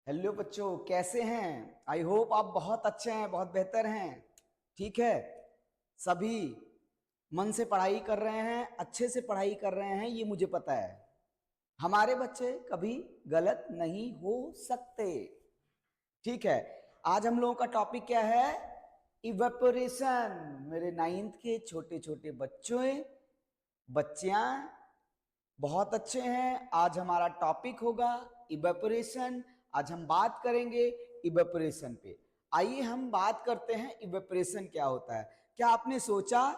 Hello बच्चों, कैसे हैं? आई होप आप बहुत अच्छे हैं, बहुत बेहतर हैं। ठीक है, सभी मन से पढ़ाई कर रहे हैं, अच्छे से पढ़ाई कर रहे हैं, ये मुझे पता है। हमारे बच्चे कभी गलत नहीं हो सकते। ठीक है, आज हम लोगों का टॉपिक क्या है? इवेपोरेशन। मेरे नाइन्थ के छोटे छोटे बच्चों, बच्चियां बहुत अच्छे हैं। आज हमारा टॉपिक होगा इवेपोरेशन। आज हम बात करेंगे इवेपोरेशन पे। आइए हम बात करते हैं इवेपोरेशन क्या होता है। क्या आपने सोचा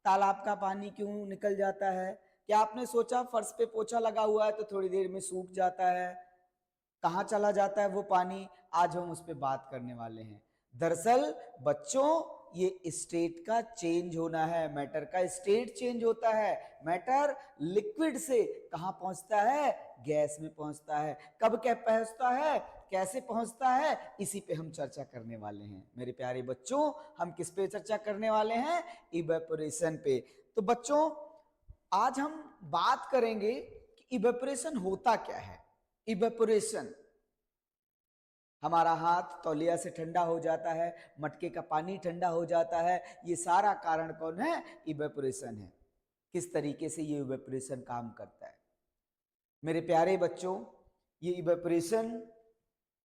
तालाब का पानी क्यों निकल जाता है? क्या आपने सोचा फर्श पे पोछा लगा हुआ है तो थोड़ी देर में सूख जाता है? कहाँ चला जाता है वो पानी? आज हम उस पर बात करने वाले हैं। दरअसल बच्चों, ये स्टेट का चेंज होना है, मैटर का स्टेट चेंज होता है। मैटर लिक्विड से कहाँ पहुंचता है? गैस में पहुंचता है। कब क्या पहुंचता है, कैसे पहुंचता है, इसी पे हम चर्चा करने वाले हैं। मेरे प्यारे बच्चों, हम किस पे चर्चा करने वाले हैं? इवेपोरेशन पे। तो बच्चों, आज हम बात करेंगे कि इवेपोरेशन होता क्या है। इवेपोरेशन, हमारा हाथ तौलिया से ठंडा हो जाता है, मटके का पानी ठंडा हो जाता है, ये सारा कारण कौन है? इवेपोरेशन है। किस तरीके से ये इवेपोरेशन काम करता है मेरे प्यारे बच्चों? ये इवेपोरेशन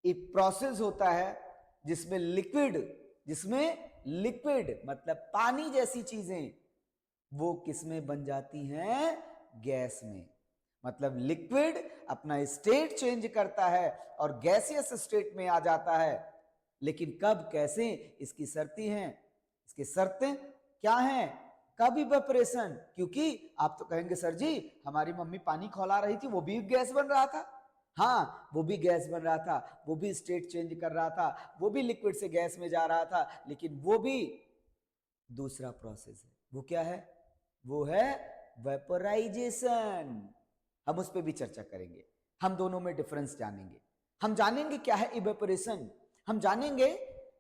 एक प्रोसेस होता है जिसमें लिक्विड मतलब पानी जैसी चीजें वो किसमें बन जाती हैं? गैस में। मतलब लिक्विड अपना स्टेट चेंज करता है और गैसियस स्टेट में आ जाता है। लेकिन कब, कैसे, इसकी शर्तें हैं। इसकी शर्तें क्या हैं? कब इवेपोरेशन? क्योंकि आप तो कहेंगे सर जी, हमारी मम्मी पानी खौला रही थी, वो भी गैस बन रहा था। हाँ, वो भी गैस बन रहा था, वो भी स्टेट चेंज कर रहा था, वो भी लिक्विड से गैस में जा रहा था, लेकिन वो भी दूसरा प्रोसेस है। वो क्या है? वो है वेपोराइजेशन। हम उस पर भी चर्चा करेंगे। हम दोनों में डिफरेंस जानेंगे। हम जानेंगे क्या है इवेपोरेशन, हम जानेंगे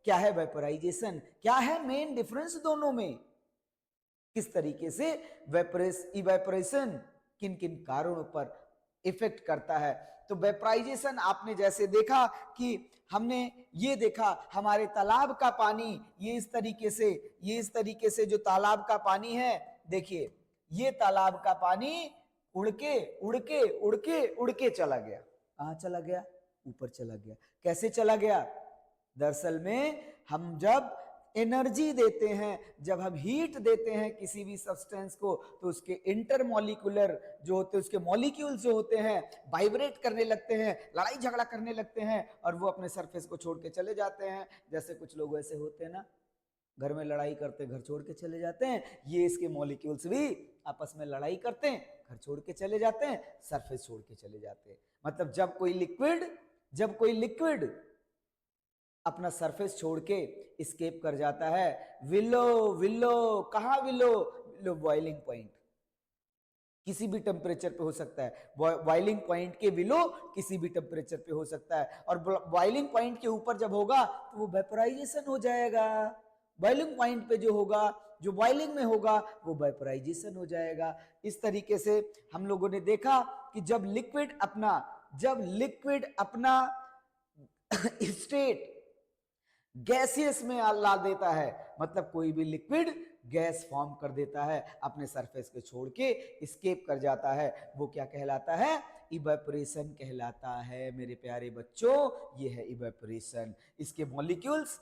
क्या है वेपोराइजेशन, क्या है मेन डिफरेंस दोनों में, किस तरीके से इवेपोरेशन किन किन कारणों पर इफेक्ट करता है। तो वेपोराइजेशन आपने जैसे देखा कि हमने ये देखा हमारे तालाब का पानी, ये इस तरीके से जो तालाब का पानी है, देखिए ये तालाब का पानी उड़ के उड़ के उड़ के उड़ के चला गया। कहाँ चला गया? ऊपर चला गया। कैसे चला गया? दरअसल में हम जब एनर्जी देते हैं, जब हम हीट देते हैं किसी भी सब्सटेंस को, तो उसके इंटरमॉलिक्यूलर जो होते हैं, उसके मॉलिक्यूल्स जो होते हैं, वाइब्रेट करने लगते हैं, लड़ाई झगड़ा करने लगते हैं और वो अपने सरफेस को छोड़ के चले जाते हैं। जैसे कुछ लोग ऐसे होते हैं ना, घर में लड़ाई करते घर छोड़ के चले जाते हैं, ये इसके मॉलिक्यूल्स भी आपस में लड़ाई करते हैं, घर छोड़ के चले जाते हैं, सरफेस छोड़ के चले जाते हैं। मतलब जब कोई लिक्विड अपना सरफेस छोड़ के स्केप कर जाता है, विलो विलो, कहाँ विलो? विलो बॉइलिंग पॉइंट, किसी भी टेम्परेचर पे हो सकता है। बॉइलिंग पॉइंट के विलो किसी भी टेम्परेचर पे हो सकता है, और बॉइलिंग पॉइंट के ऊपर जब होगा तो वो वेपोराइजेशन हो जाएगा। बॉइलिंग पॉइंट पे जो होगा, जो बॉइलिंग में होगा, वो वेपोराइजेशन हो जाएगा। इस तरीके से हम लोगों ने देखा कि जब लिक्विड अपना स्टेट गैसियस में ला देता है, मतलब कोई भी लिक्विड गैस फॉर्म कर देता है, अपने सरफेस को छोड़ के स्केप कर जाता है, वो क्या कहलाता है? इवेपोरेशन कहलाता है। मेरे प्यारे बच्चों, ये है इवेपोरेशन। इसके मॉलिक्यूल्स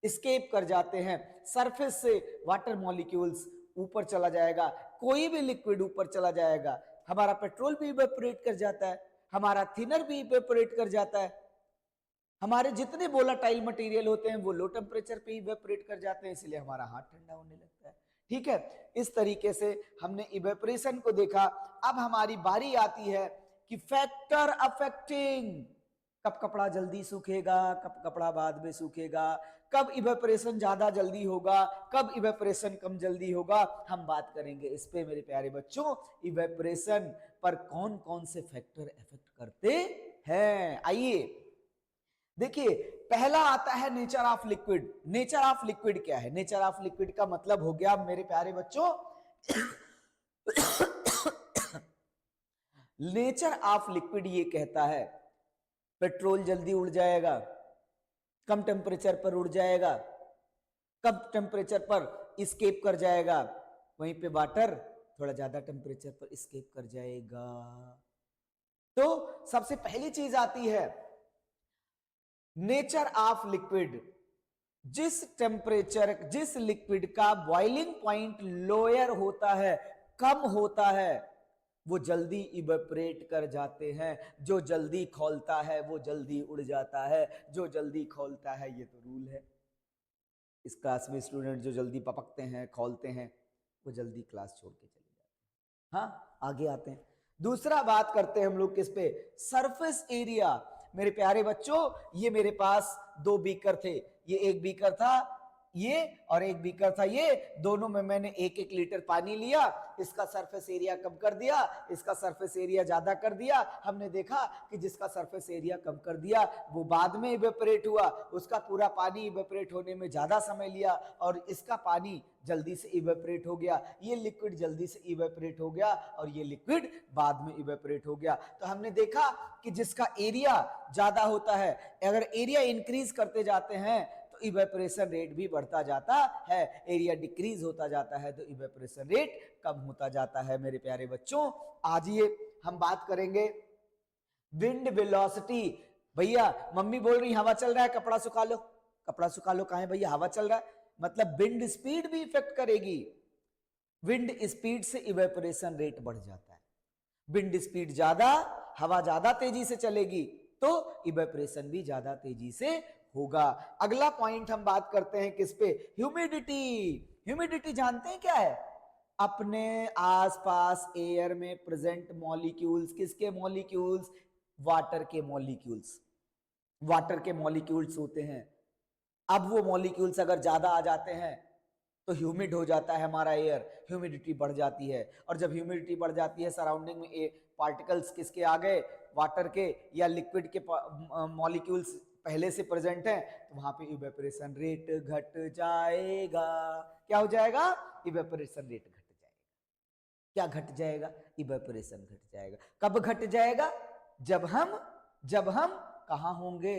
स्केप कर जाते हैं सरफेस से, वाटर मॉलिक्यूल्स ऊपर चला जाएगा, कोई भी लिक्विड ऊपर चला जाएगा। हमारा पेट्रोल भी इवेपोरेट कर जाता है, हमारा थिनर भी इवेपोरेट कर जाता है, हमारे जितने वोलाटाइल मटेरियल होते हैं वो लो टेम्परेचर पे इवेपोरेट कर जाते हैं, इसलिए हमारा हाथ ठंडा होने लगता है। ठीक है, इस तरीके से हमने इवेपोरेशन को देखा। अब हमारी बारी आती है कि फैक्टर अफेक्टिंग, कब कपड़ा जल्दी सूखेगा, कब कपड़ा बाद में सूखेगा, कब इवेपोरेशन ज्यादा जल्दी होगा, कब इवेपोरेशन कम जल्दी होगा, हम बात करेंगे इस पे। मेरे प्यारे बच्चों, इवेपोरेशन पर कौन कौन से फैक्टर इफेक्ट करते हैं, आइए देखिए। पहला आता है nature of liquid. Nature of liquid क्या है? नेचर ऑफ लिक्विड का मतलब हो गया मेरे प्यारे बच्चों, नेचर ऑफ लिक्विड ये कहता है पेट्रोल जल्दी उड़ जाएगा, कम टेम्परेचर पर उड़ जाएगा, कम टेम्परेचर पर इस्केप कर जाएगा, वहीं पे वाटर थोड़ा ज्यादा टेम्परेचर पर इस्केप कर जाएगा। तो सबसे पहली चीज आती है नेचर ऑफ लिक्विड। जिस टेम्परेचर, जिस लिक्विड का बॉइलिंग पॉइंट लोअर होता है, कम होता है, वो जल्दी इवेपरेट कर जाते हैं। जो जल्दी खौलता है वो जल्दी उड़ जाता है, जो जल्दी खौलता है, ये तो रूल है। इस क्लास में स्टूडेंट जो जल्दी पपकते हैं, खौलते हैं, वो जल्दी क्लास छोड़ के चले जाते हैं। हाँ, आगे आते हैं। दूसरा बात करते हैं हम लोग किस पे, सरफेस एरिया। मेरे प्यारे बच्चों, ये मेरे पास दो बीकर थे, ये एक बीकर था ये और एक बीकर था ये, दोनों में मैंने एक एक लीटर पानी लिया, इसका सरफेस एरिया कम कर दिया, इसका सरफेस एरिया ज्यादा कर दिया। हमने देखा कि जिसका सरफेस एरिया कम कर दिया वो बाद में इवेपोरेट हुआ, उसका पूरा पानी इवेपोरेट होने में ज्यादा समय लिया, और इसका पानी जल्दी से इवेपोरेट हो गया, ये लिक्विड जल्दी से इवेपोरेट हो गया और ये लिक्विड बाद में इवेपोरेट हो गया। तो हमने देखा कि जिसका एरिया ज्यादा होता है, अगर एरिया इंक्रीज करते जाते हैं तो इवेपोरेशन रेट भी बढ़ता जाता है, एरिया डिक्रीज होता जाता है तो इवेपोरेशन रेट कम होता जाता है। मेरे प्यारे बच्चों, आज ये हम बात करेंगे विंड वेलोसिटी। भैया मम्मी बोल रही हवा चल रहा है, कपड़ा सुखा लो, कपड़ा सुखा लो। कहाँ है भैया, हवा चल रहा है, मतलब विंड स्पीड भी इफेक्ट करेगी। विंड स्पीड से इवेपोरेशन रेट बढ़ जाता है, विंड स्पीड ज्यादा, हवा ज्यादा तेजी से चलेगी तो इवेपोरेशन भी ज्यादा तेजी से होगा। अगला पॉइंट हम बात करते हैं किस पे, ह्यूमिडिटी। ह्यूमिडिटी जानते हैं क्या है, अपने आसपास एयर में प्रेजेंट मॉलिक्यूल्स, किसके मॉलिक्यूल्स, वाटर के मॉलिक्यूल्स, वाटर के मॉलिक्यूल्स होते हैं। अब वो मॉलिक्यूल्स अगर ज्यादा आ जाते हैं तो ह्यूमिड हो जाता है हमारा एयर, ह्यूमिडिटी बढ़ जाती है, और जब ह्यूमिडिटी बढ़ जाती है सराउंडिंग में पार्टिकल्स किसके आ गए, वाटर के या लिक्विड के मॉलिक्यूल्स पहले से प्रेजेंट हैं, तो वहां पे इवेपोरेशन रेट घट जाएगा। क्या हो जाएगा, इवेपोरेशन रेट घट जाएगा। क्या घट जाएगा, इवेपोरेशन घट जाएगा। कब घट जाएगा, जब हम कहां होंगे,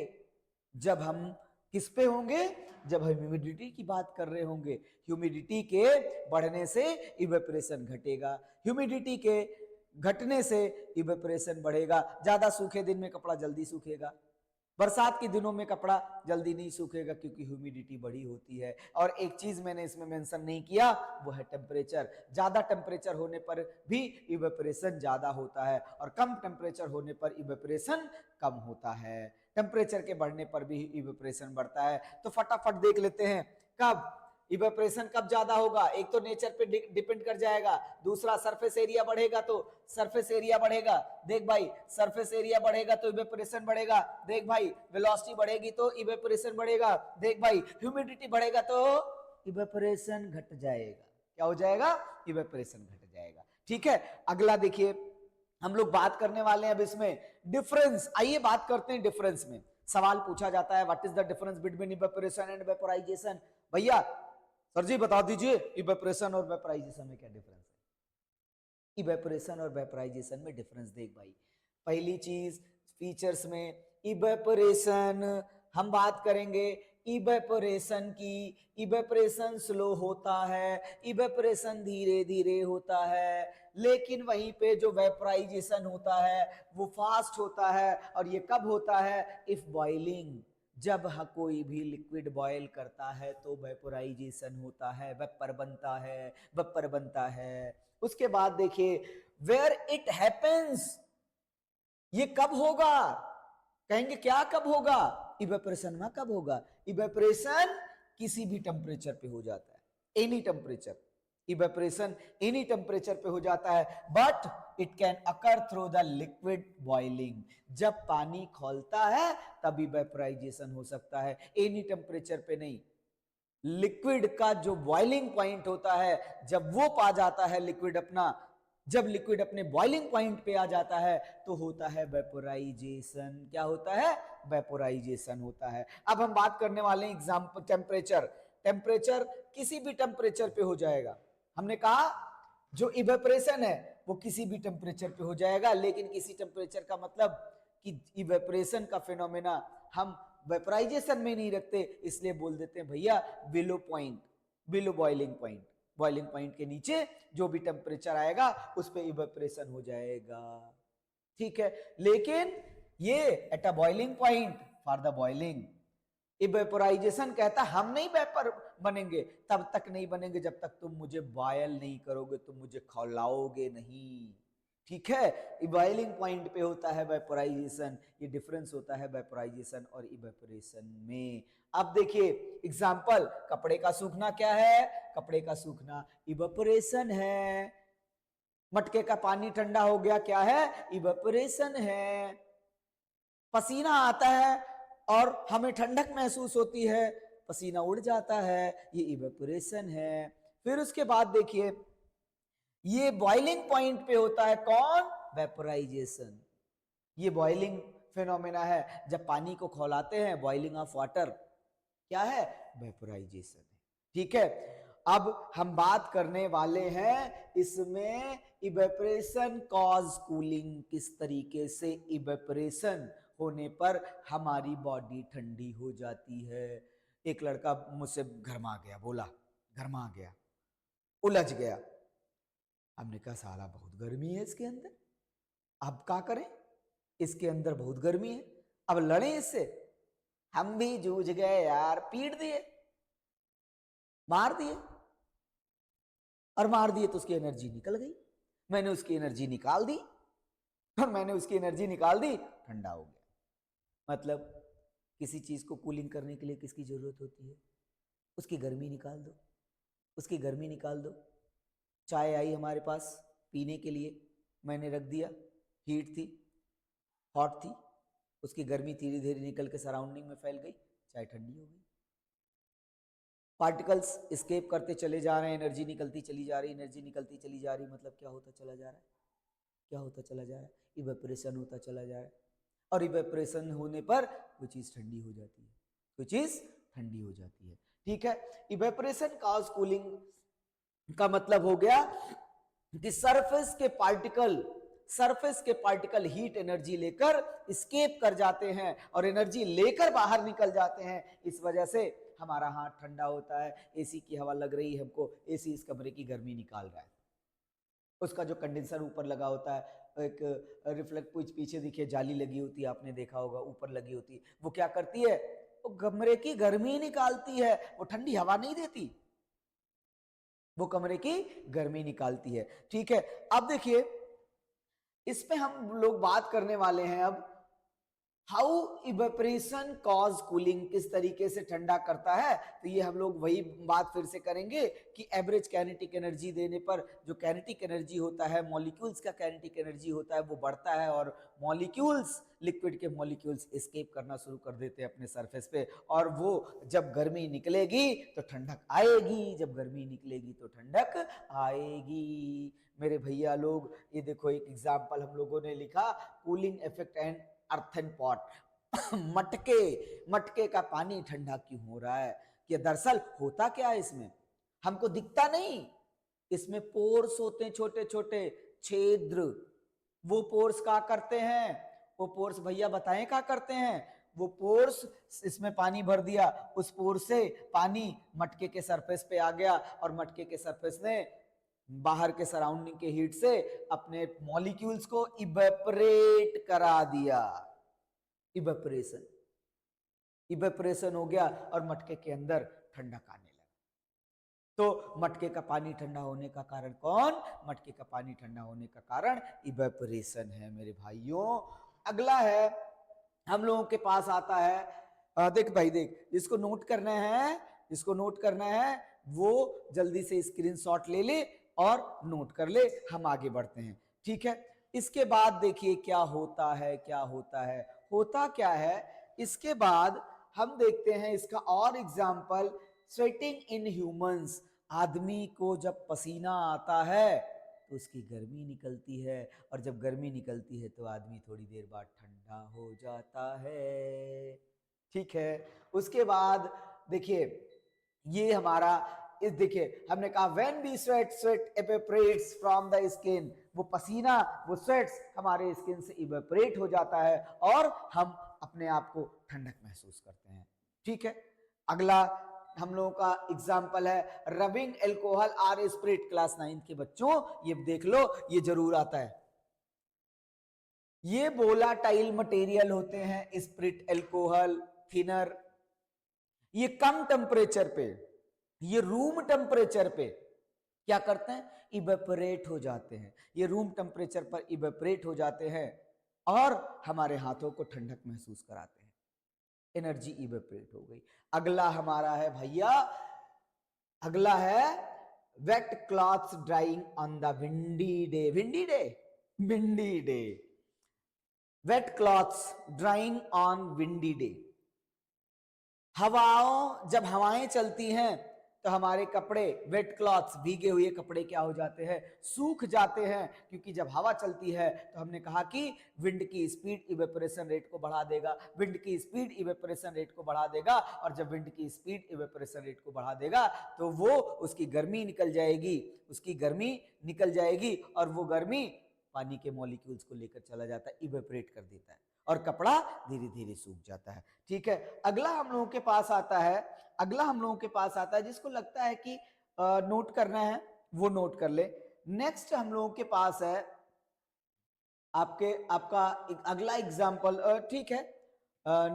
जब हम किस पे होंगे, जब हम ह्यूमिडिटी की बात कर रहे होंगे। ह्यूमिडिटी के बढ़ने से इवेपोरेशन घटेगा, ह्यूमिडिटी के घटने से इवेपोरेशन बढ़ेगा। ज्यादा सूखे दिन में कपड़ा जल्दी सूखेगा, बरसात के दिनों में कपड़ा जल्दी नहीं सूखेगा क्योंकि ह्यूमिडिटी बड़ी होती है। और एक चीज मैंने इसमें मेंशन नहीं किया, वो है टेम्परेचर। ज्यादा टेम्परेचर होने पर भी इवेपोरेशन ज्यादा होता है और कम टेम्परेचर होने पर इवेपोरेशन कम होता है। टेम्परेचर के बढ़ने पर भी इवेपोरेशन बढ़ता है। तो फटाफट देख लेते हैं कब इवेपोरेशन कब ज्यादा होगा। एक तो नेचर पे डिपेंड कर जाएगा, दूसरा सरफेस एरिया बढ़ेगा तो सरफेस एरिया बढ़ेगा, देख भाई सरफेस एरिया बढ़ेगा तो इवेपोरेशन बढ़ेगा, देख भाई वेलोसिटी बढ़ेगी तो इवेपोरेशन बढ़ेगा, देख भाई ह्यूमिडिटी बढ़ेगा तो इवेपोरेशन घट जाएगा। क्या हो जाएगा, इवेपोरेशन घट जाएगा। ठीक है, अगला देखिए हम लोग बात करने वाले हैं अब इसमें डिफरेंस। आइए बात करते हैं डिफरेंस में। सवाल पूछा जाता है what is the difference between evaporation and vaporisation. भैया सर जी बता दीजिए इवेपोरेशन और वेपोराइजेशन में क्या डिफरेंस है। इवेपोरेशन और वेपोराइजेशन में डिफरेंस देख भाई, पहली चीज फीचर्स में, इवेपोरेशन हम बात करेंगे इवेपोरेशन की। इवेपोरेशन स्लो होता है, इवेपोरेशन धीरे धीरे होता है, लेकिन वहीं पे जो वेपोराइजेशन होता है वो फास्ट होता है। और ये कब होता है, इफ बॉइलिंग, जब कोई भी लिक्विड बॉयल करता है तो वेपोराइजेशन होता है, वेपर बनता है, वेपर बनता है। उसके बाद देखिए वेयर इट हैपेंस, ये कब होगा, कहेंगे क्या कब होगा, इवेपोरेशन में कब होगा। इवेपोरेशन किसी भी टेम्परेचर पे हो जाता है, any temperature, evaporation any temperature पे हो जाता है, but it can occur through the liquid boiling. जब पानी खौलता है तभी वेपोराइजेशन हो सकता है, एनी टेम्परेचर पे नहीं। लिक्विड का जो बॉइलिंग पॉइंट होता है, जब वो पा जाता है लिक्विड अपना, जब लिक्विड अपने बॉइलिंग पॉइंट पे आ जाता है तो होता है वेपोराइजेशन। क्या होता है, वेपोराइजेशन होता है। अब हम बात करने वाले हैं एग्जांपल टेम्परेचर। टेम्परेचर किसी भी टेम्परेचर पे हो जाएगा। हमने कहा जो इवेपोरेशन है वो किसी भी टेम्परेचर पे हो जाएगा, लेकिन किसी टेम्परेचर का मतलब कि इवेपोरेशन का फिनोमेना हम वेपराइजेशन में नहीं रखते, इसलिए बोल देते हैं भैया below point, below boiling point, boiling point के नीचे जो भी टेम्परेचर आएगा उस पे इवेपोरेशन हो जाएगा, ठीक है। लेकिन ये at a boiling point for the boiling, evaporization कहता हम नहीं वेपर बनेंगे, तब तक नहीं बनेंगे जब तक तुम मुझे बॉयल नहीं करोगे, तुम मुझे खौलाओगे नहीं, ठीक है। बॉइलिंग पॉइंट पे होता है वेपोराइजेशन, ये डिफरेंस होता है वेपोराइजेशन और इवेपोरेशन में। अब देखिए एग्जांपल, कपड़े का सूखना क्या है, कपड़े का सूखना इवेपोरेशन है। मटके का पानी ठंडा हो गया, क्या है, इवेपोरेशन है। पसीना आता है और हमें ठंडक महसूस होती है, पसीना उड़ जाता है, ये इवेपोरेशन है। फिर उसके बाद देखिए ये बॉइलिंग पॉइंट पे होता है कौन, वेपोराइजेशन। ये बॉइलिंग फिनोमेना है, जब पानी को खौलाते हैं, बॉइलिंग ऑफ वाटर, क्या है, वेपोराइजेशन है, ठीक है। अब हम बात करने वाले हैं इसमें इवेपोरेशन कॉज कूलिंग, किस तरीके से इवेपोरेशन होने पर हमारी बॉडी ठंडी हो जाती है। एक लड़का मुझसे घरमा गया, बोला घरमा गया, उलझ गया, हमने कहा साला बहुत गर्मी है इसके अंदर, अब क्या करें, इसके अंदर बहुत गर्मी है, अब लड़े इससे, हम भी जूझ गए यार, पीट दिए, मार दिए, और मार दिए तो उसकी एनर्जी निकल गई, मैंने उसकी एनर्जी निकाल दी, और मैंने उसकी एनर्जी निकाल दी, ठंडा हो गया। मतलब किसी चीज को कूलिंग करने के लिए किसकी जरूरत होती है, उसकी गर्मी निकाल दो, उसकी गर्मी निकाल दो। चाय आई हमारे पास पीने के लिए, मैंने रख दिया, हीट थी, हॉट थी, उसकी गर्मी धीरे धीरे निकल के सराउंडिंग में फैल गई, चाय ठंडी हो गई। पार्टिकल्स एस्केप करते चले जा रहे हैं, एनर्जी निकलती चली जा रही, एनर्जी निकलती चली जा रही, मतलब क्या होता चला जा रहा है, क्या होता चला जा रहा है, इवेपोरेशन होता चला जा रहा है। और इवेपोरेशन होने पर कोई चीज ठंडी हो जाती है, कोई चीज ठंडी हो जाती है, ठीक है। इवेपोरेशन कॉज कूलिंग का मतलब हो गया कि सरफेस के पार्टिकल हीट एनर्जी लेकर एस्केप कर जाते हैं और एनर्जी लेकर बाहर निकल जाते हैं, इस वजह से हमारा हाथ ठंडा होता है। एसी की हवा लग रही है हमको, एसी इस कमरे की गर्मी निकाल रहा है, उसका जो कंडेंसर ऊपर लगा होता है, एक रिफ्लेक्ट पीछे देखिए जाली लगी होती है, आपने देखा होगा ऊपर लगी होती है, वो क्या करती है, वो कमरे की गर्मी निकालती है, वो ठंडी हवा नहीं देती, वो कमरे की गर्मी निकालती है, ठीक है। अब देखिए इस पे हम लोग बात करने वाले हैं अब, हाउ इवेपोरेशन कॉज कूलिंग, किस तरीके से ठंडा करता है। तो ये हम लोग वही बात फिर से करेंगे कि एवरेज काइनेटिक एनर्जी देने पर जो काइनेटिक एनर्जी होता है, मॉलिक्यूल्स का काइनेटिक एनर्जी होता है, वो बढ़ता है और मॉलिक्यूल्स, लिक्विड के मॉलिक्यूल्स एस्केप करना शुरू कर देते हैं अपने सरफेस पे, और वो जब गर्मी निकलेगी तो ठंडक आएगी, जब गर्मी निकलेगी तो ठंडक आएगी। मेरे भैया लोग ये देखो एक एग्जाम्पल हम लोगों ने लिखा, cooling effect and earthen pot. मटके का पानी ठंडा क्यों हो रहा है, कि दरअसल होता क्या है इसमें, हमको दिखता नहीं, इसमें पोर्स होते हैं, छोटे छोटे छिद्र, वो पोर्स क्या करते हैं, वो पोर्स भैया बताएं क्या करते हैं, वो पोर्स, इसमें पानी भर दिया, उस पोर्स से पानी मटके के सरफेस पे आ गया और मटके के सरफेस ने बाहर के सराउंडिंग के हीट से अपने मॉलिक्यूल्स को इवेपोरेट करा दिया, इवेपोरेशन, इवेपोरेशन हो गया और मटके के अंदर ठंडक आने लगा। तो मटके का पानी ठंडा होने का कारण कौन, मटके का पानी ठंडा होने का कारण इवेपोरेशन है मेरे भाइयों। अगला है हम लोगों के पास आता है, देख भाई देख, जिसको नोट करना है, जिसको नोट करना है वो जल्दी से स्क्रीनशॉट ले ले और नोट कर ले, हम आगे बढ़ते हैं, ठीक है। इसके बाद देखिए क्या होता है, क्या होता है, होता क्या है, इसके बाद हम देखते हैं इसका और एग्जाम्पल, स्वेटिंग इन ह्यूमंस। आदमी को जब पसीना आता है तो उसकी गर्मी निकलती है, और जब गर्मी निकलती है तो आदमी थोड़ी देर बाद ठंडा हो जाता है, ठीक है। उसके बाद देखिए ये हमारा, इस देखिए हमने कहा when we sweat, sweat evaporates from the skin, वो पसीना, वो स्वेट्स हमारे स्किन से इवेपोरेट हो जाता है और हम अपने आप को ठंडक महसूस करते हैं। ठीक है, अगला हम लोगों का एग्जाम्पल है rubbing alcohol or spirit. Class 9 के बच्चों ये देख लो, ये जरूर आता है। ये वोलाटाइल मटेरियल होते हैं, स्प्रिट, एल्कोहल, थिनर। ये कम टेम्परेचर पे, ये रूम टेम्परेचर पे क्या करते हैं, इवेपोरेट हो जाते हैं। ये रूम टेम्परेचर पर इवेपोरेट हो जाते हैं और हमारे हाथों को ठंडक महसूस कराते हैं। एनर्जी इवेपोरेट हो गई। अगला हमारा है भैया, अगला है wet clothes drying on the windy day. Windy day, windy day, wet clothes drying on windy day. हवाओं, जब हवाएं चलती हैं तो हमारे कपड़े, वेट क्लॉथ्स, भीगे हुए कपड़े क्या हो जाते हैं, सूख जाते हैं। क्योंकि जब हवा चलती है तो हमने कहा कि विंड की स्पीड इवेपोरेशन रेट को बढ़ा देगा, विंड की स्पीड इवेपोरेशन रेट को बढ़ा देगा। और जब विंड की स्पीड इवेपोरेशन रेट को बढ़ा देगा तो वो उसकी गर्मी निकल जाएगी, उसकी गर्मी निकल जाएगी और वो गर्मी पानी के मॉलिक्यूल्स को लेकर चला जाता है, इवेपोरेट कर देता है और कपड़ा धीरे धीरे सूख जाता है। ठीक है, अगला हम लोगों के पास आता है, अगला हम लोगों के पास आता है जिसको लगता है कि नोट करना है वो नोट कर ले। नेक्स्ट हम लोगों के पास है आपका अगला एग्जाम्पल। ठीक है,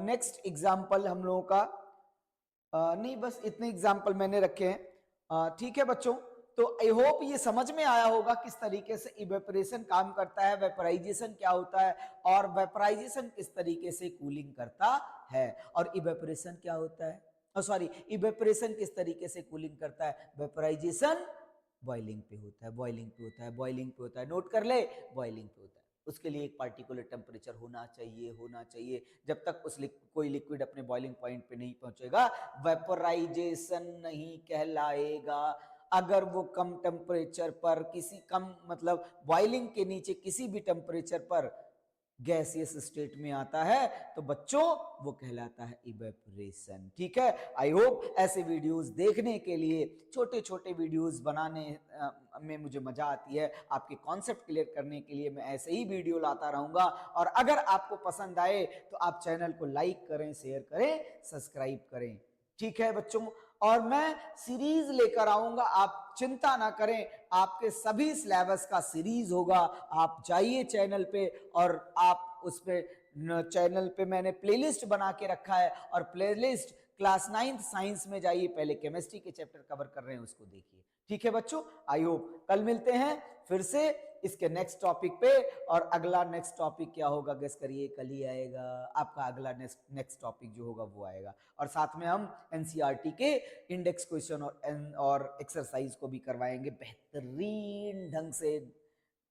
नेक्स्ट एग्जाम्पल हम लोगों का नहीं, बस इतने एग्जाम्पल मैंने रखे हैं। ठीक है बच्चों, तो आई होप ये समझ में आया होगा किस तरीके से इवेपोरेशन काम करता है, वेपराइजेशन क्या होता है और वेपराइजेशन किस तरीके से कूलिंग करता है, और इवेपोरेशन क्या होता है, सॉरी, इवेपोरेशन किस तरीके से कूलिंग करता है। वेपराइजेशन बॉइलिंग पे होता है, बॉइलिंग पे होता है, बॉइलिंग पे होता है, नोट कर ले, बॉइलिंग पे होता है। उसके लिए एक पार्टिकुलर टेम्परेचर होना चाहिए, होना चाहिए। जब तक उस कोई लिक्विड अपने बॉइलिंग पॉइंट पे नहीं पहुंचेगा वेपराइजेशन नहीं कहलाएगा। अगर वो कम टेम्परेचर पर, किसी कम मतलब बॉइलिंग के नीचे किसी भी टेम्परेचर पर गैसियस स्टेट में आता है तो बच्चों वो कहलाता है इवेपोरेशन। ठीक है, आई होप ऐसे वीडियोस देखने के लिए, छोटे छोटे वीडियोस बनाने में मुझे मजा आती है। आपके कॉन्सेप्ट क्लियर करने के लिए मैं ऐसे ही वीडियो लाता रहूंगा। और अगर आपको पसंद आए तो आप चैनल को लाइक करें, शेयर करें, सब्सक्राइब करें। ठीक है बच्चों, और मैं सीरीज लेकर आऊंगा, आप चिंता ना करें, आपके सभी सिलेबस का सीरीज होगा। आप जाइए चैनल पे और आप उस पे, चैनल पे मैंने प्लेलिस्ट बना के रखा है और प्लेलिस्ट क्लास 9 साइंस में जाइए, पहले केमिस्ट्री के चैप्टर कवर कर रहे हैं उसको देखिए। ठीक है बच्चों, आई होप कल मिलते हैं फिर से इसके नेक्स्ट टॉपिक पे। और अगला नेक्स्ट टॉपिक क्या होगा गेस करिए, कल ही आएगा आपका अगला नेक्स्ट टॉपिक जो होगा वो आएगा। और साथ में हम एनसीईआरटी के इंडेक्स क्वेश्चन और एक्सरसाइज को भी करवाएंगे बेहतरीन ढंग से।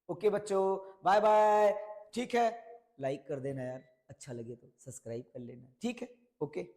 ओके बच्चों, बाय बाय। ठीक है, लाइक कर देना यार, अच्छा लगे तो सब्सक्राइब कर लेना। ठीक है, ओके।